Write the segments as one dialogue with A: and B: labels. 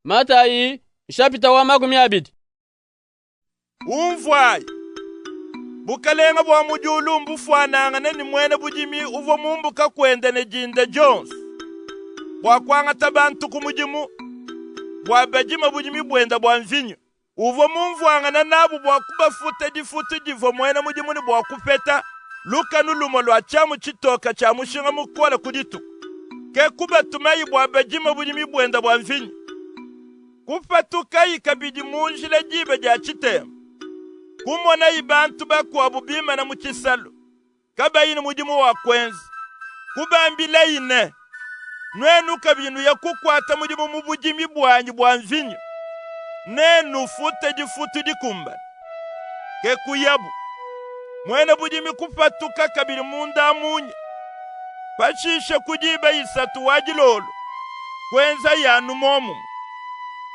A: Matayi shapita wa makumi abiri.
B: Umvwayi bukalenga bwa mujulu mbufwananga ni mwene bujimi uvo mumbuka kwenda ne jinda Jones bwa kwanga tabantu kumujimu bwa bajima bujimi bwenda bwa mvinyo uvo mumvwanga na nabu bwa kubafuta difutu divo mwene mujimu ni bwa kupeta luka nulumo lwa chamu chitoka cha mushinga mukola kuditu ke kuba tumayi bwa bajima bujimi bwenda bwa mvinyo kupatuka ikabidi munjile jibe ja chitema kumona ibantu bakwa bubima na mukisalo kabayini mujimu wa kwenzi kubambila ine nwenu kabinu ya kukwata mujimu mubujimi bwanyi bwa mvinyo nenu fute jifutu dikumba ke kuyabu mwene bujimi kupatuka kabili munda munye pashisha kujiba isatu wajilolo kwenza yanu momu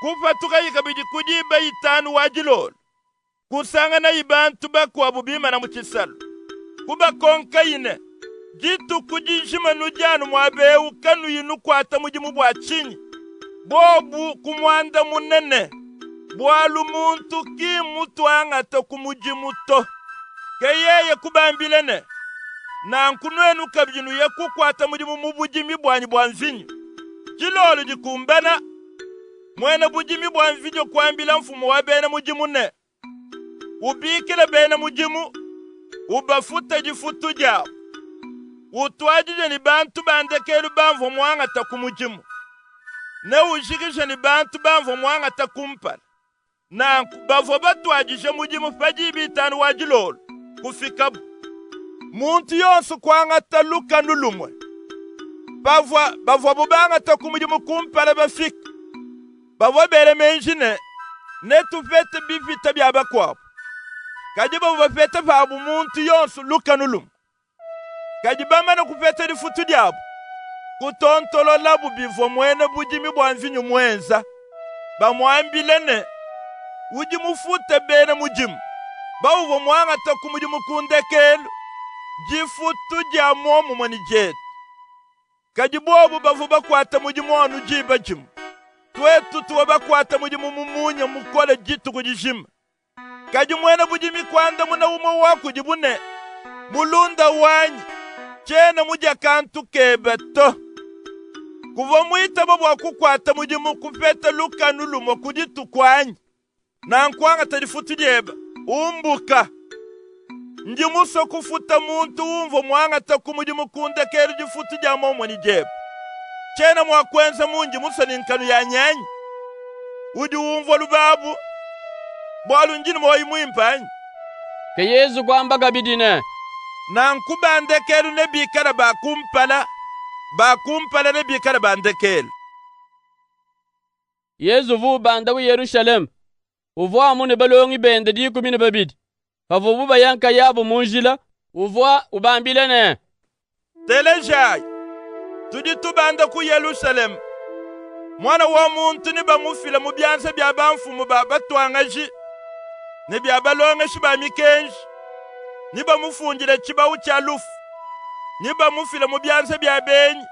B: kupatuka ikabidi kujiba itanu wajilolo kusanga na ibantu bakwa bubima na mukisalo kuba konka ine jitu kujishima nujanu mwabeu kanu yinu kwata mujimu bwa chinyi bobu kumwanda munene bwalu muntu ki mutu angata kumujimu to keyeye kubambilene na nkunwenu kabjinu ya kukwata mujimu mubujimi bwanyi bwa mvinyo jilolu jikumbana mwene bujimi bwa mvinyo kwambila mfumu wa bene mujimu ne ubikile bene mujimu ubafuta jifutu jao utwajije ni bantu bandekelu banvo mwanga takumujimu ne ushikisha ni bantu banvo mwanga takumpala na bavo batwajije mujimu fajibi itanu wajilolo kufikabu muntu yonsu kwanga taluka nulumwe bavo bubanga takumujimu kumpala bafika bavo bere menjine ne tufete bifita byabakwabo kajiba bafete fabu muntu yonsu luka nulumwe kajiba mana kufete difutu diabo kutontolo labu bivo mwene bujimi bwa mvinyo mwenza bamwambilene ujimu fute bene mujimu bauvo mwanga takumujimu kundekelu jifutu dia momu mwani jetu kajibobu bavu bakwata mujimu wanu jiba jimu twetu tuwa bakwata mujimu mumunya mukole jitu kujishima kaji mwene bujimi kwanda muna umo waku jibune mulunda wanyi chene muja kantu kebeto kuva mwita babu wakukwata mujimu kufeta luka nulumo kujitu kwanyi na nkwanga tadifutu jeba umbuka njimuso kufuta muntu umvo mwanga takumujimu kundekelu jifutu jamo mwani jeba chene mwakwenza munji muso ni nkanu ya nyanyi udi umvo lubabu bwalu njini mwoyi mwimpanyi
A: Ke Yesu kwambaga bidine
B: na nkubandekelu ne bikara bakumpala ne bikara bandekelu
A: Yesu vu banda wi Yerusalem uvwa mune balongi bende di kumine babidi pavu buba yanka yabo munjila uvwa ubambilene
B: telejai tudi tubanda ku Yerusalem mwana wa muntu ni bamufila mu byanse bya bamfumu batwangaji ne bya balonga shiba mikenji ni bamufungire kibawu kya lufu ni bamufila mu byanse bya benyi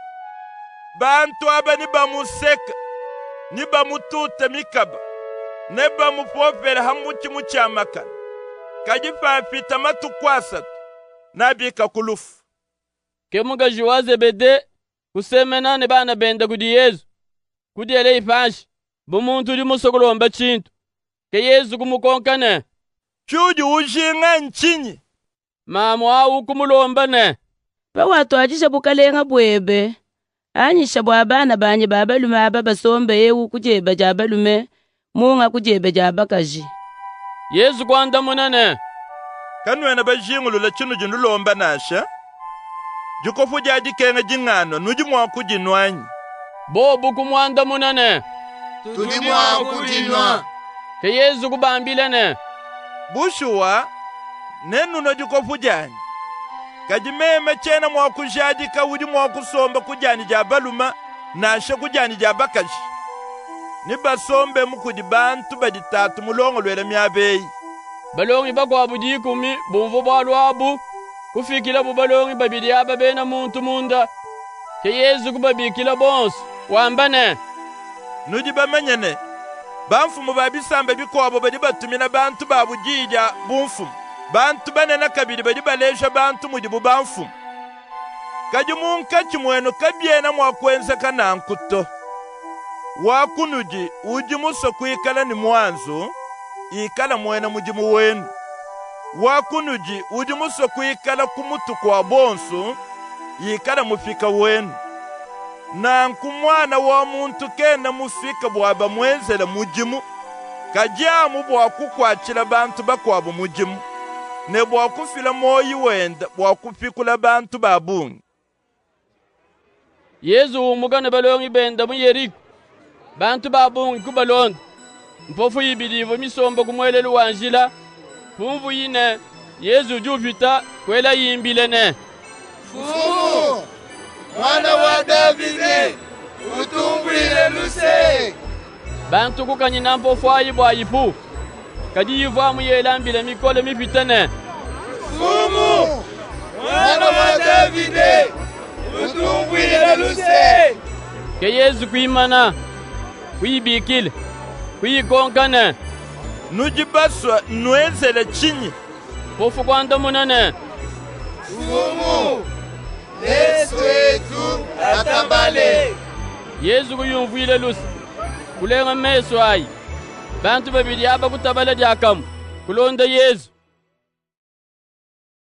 B: bantu aba ni bamuseka ni bamutute mikaba ne bamupopera hamuki mu cyamakana kajipapita matukwasatu nabika kulufu
A: kemuga jiwaze bede kusemena ne bana benda kudi Yesu kudi ele ifashi bumuntu di musokolomba chintu ke Yesu kumukonkane
B: chuji ujinga nchinyi
A: mamu au kumulomba ne
C: bawatwajisha bukalenga bwebe anyisha bwa bana banye babalume aba basombe yewu kujeba jabalume munga kujebe jabakaji
A: Yesu kwanda munane
B: kanwena bajingulu la chinu jinulomba nasha jukofu jaji kenga jingano nuji mwa kujinwanyi
A: bobu kumwanda munane
D: tudi mwa kujinwa
A: ke Yesu kubambilene
B: bushuwa nenu no jukofu jani kajimeme chena mwa kujaji kawudi mwa kusomba kujani jabaluma nasha kujani jabakaji ni basombe mukudi bantu baditatu mulongo lwela myabeyi
A: balongi bakwa budi kumi bumvo bwalwabu kufikila bubalongi babidi aba bena muntu munda ke Yesu kubabikila bonso wambane
B: nuji bamenyene banfumu ba bisambe bikobo badi batumina bantu babujija bunfumu bantu banena kabiri badi balesha bantu mudibu banfumu kaji munka chimwenu kabyena mwakwenza kanankuto wakunuji uji muso kuikala ni mwanzo ikala mwena mujimu wenu wakunuji uji muso kuikala kumutu kwa bonso ikala mufika wenu nanku mwana wa muntu kena mufika bwaba mwenzela mujimu kajamu bwakukwachila bantu bakwabo mujimu ne bwakufila moyi wenda bwakufikula bantu babungi.
A: Yesu umugane balongi benda mu Yeriko bantu babungi kubalonda mpofu yibilivo misombo kumwelela wanjila pumvu yine Yesu juvita kwela yimbile ne
D: Fumu mwana wa Davide utumbwile luse
A: bantu kukanyina mpofu ayi bwayipu kadi yiva mu yelambile mikole mipita ne
D: Fumu mwana wa Davide utumbwile luse
A: ke Yesu kuimana kuyibikile kuyikonkane
B: Nujibaswa nwenzele chinyi
A: pofu kwanda munane
D: Fumu Yesu wetu atabale
A: Yesu kuyumvile lusi kulenga meso ayi bantu babili aba kutabala dyakamu kulonda Yesu